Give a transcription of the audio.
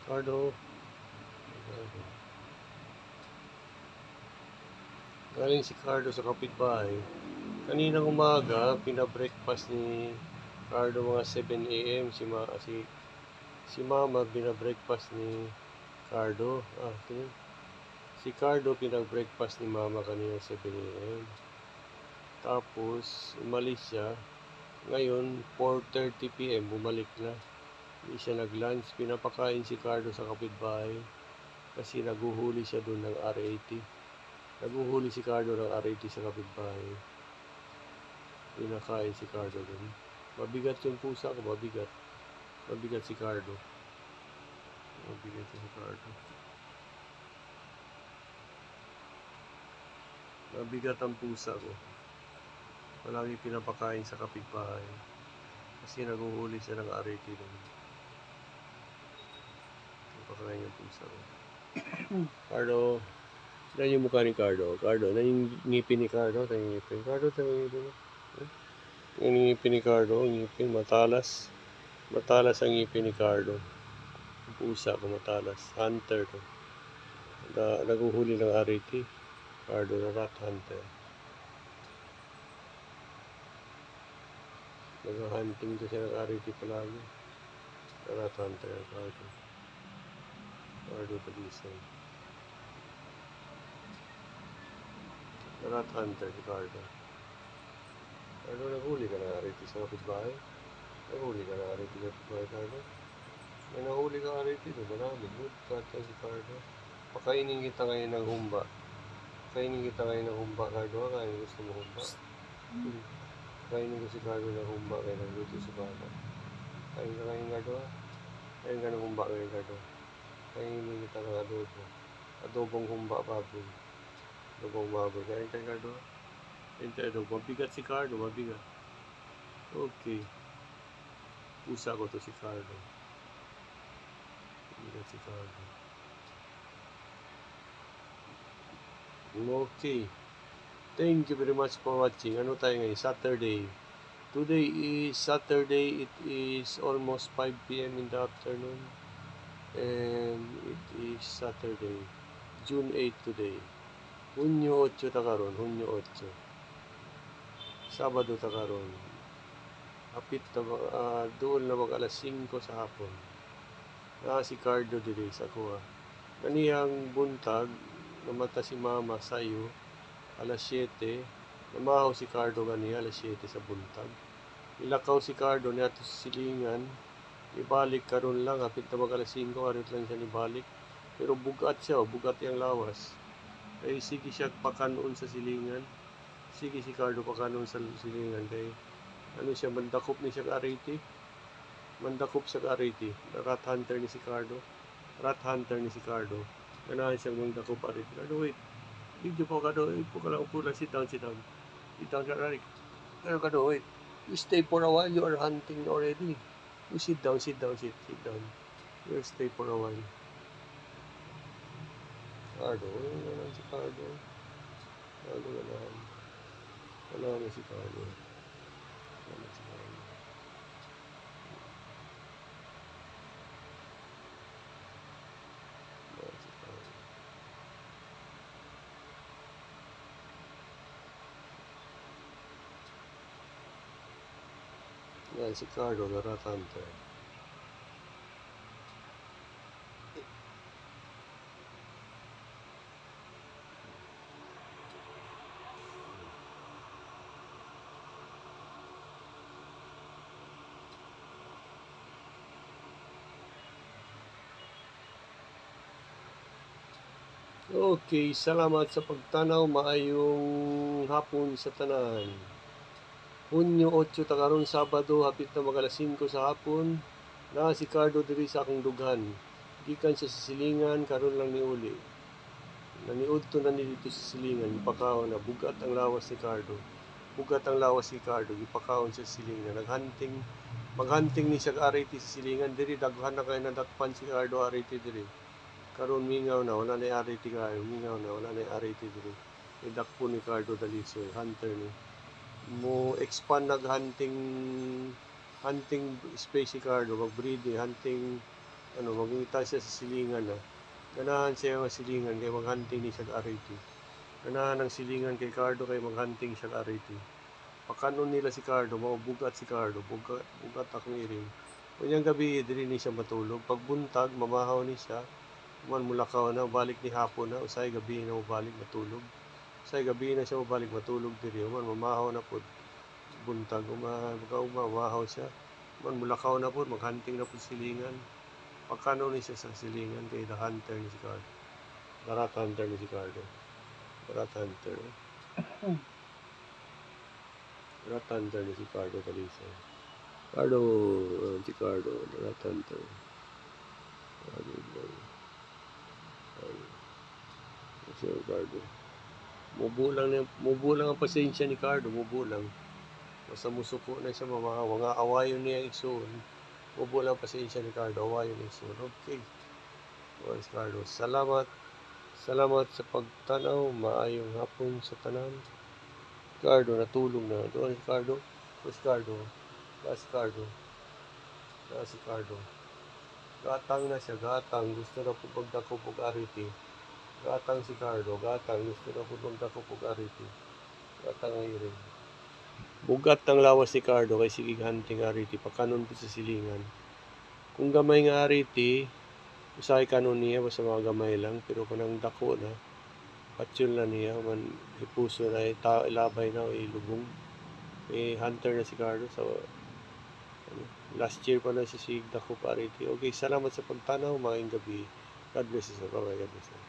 Cardo. Galing si Cardo sa kapitbahay. Kaninang umaga, pinabreakfast ni Cardo mga 7 a.m. Si Mama pinabreakfast ni Cardo. Si Cardo pinabreakfast ni Mama kanina 7 a.m. Tapos, umalis siya. Ngayon, 4:30 p.m. bumalik na. Hindi siya nag-lunch. Pinapakain si Cardo sa kapitbahay kasi naguhuli siya doon ng R80. Naguhuli si Cardo ng R80 sa kapitbahay. Pinakain si Cardo doon. Mabigat yung pusa ko, mabigat. Mabigat si Cardo. Mabigat si Cardo. Mabigat ang pusa ko. Palagi pinapakain sa kapitbahay. Kasi naguhuli siya ng R80 doon. Pinapakain yung pusa ko. Cardo. Yan yung mukha ni Cardo. Cardo, na yung ngipin ni Cardo. Ito yung ngipin. Cardo, ito yung ngipin. Yung ngipin ni Cardo, ngipin, matalas. Matalas ang ngipin ni Cardo. Yung pusa ko matalas. Hunter to. Naguhuli ng R80. Cardo na rat hunter. Nag-hunting to siya ng R80 palagi. Rat hunter, Cardo. Cardo Talisay. Rat hunter si Cardo. Cardo, naghuli ka ng R80 sa kapitbahay? Naghuli ka ng R80 sa kapitbahay, Cardo? May nahuli ka R80 doon. Marami. Good kata si Cardo. Pakainin kita ngayon ng humba. Pakainin kita ngayon ng humba, Cardo. Kainin gusto mo humba? Kainin ko si Cardo ng humba kaya nagluto si Baba. Kain ka ngayon, Cardo. Kain ka ng humba ngayon, Cardo. Kainin kita ng adobo. Adobong humba, baboy. Adobong baboy. Kain ka, Cardo. Kain ka, adobo. Mabigat si Cardo, mabigat. Okay. Pusa ko to si Cardo. Mabigat si Cardo. Okay. Thank you very much for watching. Ano tayo ngayon? Saturday. Today is Saturday. It is almost 5 p.m. in the afternoon. And it is Saturday. June 8 today. Hunyo 8 ta karon, Hunyo 8. Sabado ta karon. Hapit na doon na mag alas 5 sa hapon. Si Cardo diri sa kuha. Kaniyang buntag namata si Mama sayo alas 7. Namahaw si Cardo ganiya alas 7 sa buntag. Ilakaw si Cardo niya sa silingan. Ibalik karon lang hapit na mag alas 5 arit lang siya nibalik. Pero bugat siya, bugat yang lawas. Kay sige siya pakanon sa silingan. Sige si Cardo pakanon sa silingan kay ano siya mandakop ni siya R80. Mandakop siya R80. Rat hunter ni si Cardo. Rat hunter ni si Cardo. Ganahan siyang mandakop R80. Cardo, wait. Video po, Cardo. Upo ka lang, upo lang. Sit down, sit down. Sit down, Cardo. Cardo, wait. You stay for a while. You are hunting already. You sit down, sit down, sit down. You stay for a while. Cardo, ano lang si Cardo. Cardo, ganahan. Ganahan si Cardo. Ganahan si Cardo. Ganahan si Cardo. Yan si Cardo, the rat hunter. Okay, salamat sa pagtanaw. Maayong hapon sa tanan. Hunyo 8 ta karon Sabado, hapit na mag alas 5 sa hapon. Si Cardo diri sa akong dughan. Gikan siya sa silingan, karon lang niuli. Naniudto na ni dito sa silingan, ipakaon na bugat ang lawas ni Cardo. Bugat ang lawas ni Cardo, ipakaon siya sa silingan. Maghunting ni siya R80 sa silingan diri, daghan na kay nadakpan si Cardo R80 diri. Karon mingaw na, wala na R80 kayo, mingaw na, wala na R80 diri. Idakpo ni Cardo Dalisoy, hunter ni. Mo expand hunting space si Cardo, mag-breed hunting Magngita siya sa silingan na. Ganahan siya nga silingan kay maghunting ni siya ariti. Ganahan ang silingan kay Cardo kay maghunting siya ariti. Pakanon nila si Cardo, maubugat si Cardo, bugat akong iring. Kunyang gabi, dili ni siya matulog. Pagbuntag, mamahaw ni siya. Man mulakaw na, balik ni hapon na, usay gabi na mabalik matulog. Usay gabi na siya mabalik matulog diri. Man mamahaw na po. Buntag, mamahaw siya. Man mulakaw na po, maghunting na po silingan. Pagkano ni siya sa silingan kay the hunter ni si Cardo. Rat hunter ni si Cardo. Rat hunter. Rat hunter ni si Cardo Kalisa. Cardo, si Cardo, rat hunter. Si Cardo. Mubulang ang pasensya ni Cardo, mubulang. Basta musuko na siya mamahaw. Nga awayon niya igsoon. Mubulang pasensya ni Cardo, awayon niya igsoon. Okay. Si Cardo, salamat. Salamat sa pagtanaw. Maayong hapon sa tanan. Cardo, natulong na. Doon si Cardo. Si Cardo. Si Cardo. Si Cardo. Gatang na siya, gatang. Gusto na po pagdako pag ariti. Gatang si Cardo, gatang. Gusto na po pagdako pag ariti. Gatang ang iring. Bugat ang lawas si Cardo kay sige hunting ariti. Pagkanon po sa silingan. Kung gamay nga ariti, usay kanon niya, basta mga gamay lang. Pero kung ang dako na, patsyon na niya, man ipuso na, ilabay na, ilubong. Hunter na si Cardo. So, last year pa na si dako pa ariti. Okay, salamat sa pagtanaw, maayong gabi. God bless you, sir. Bye-bye, God bless you.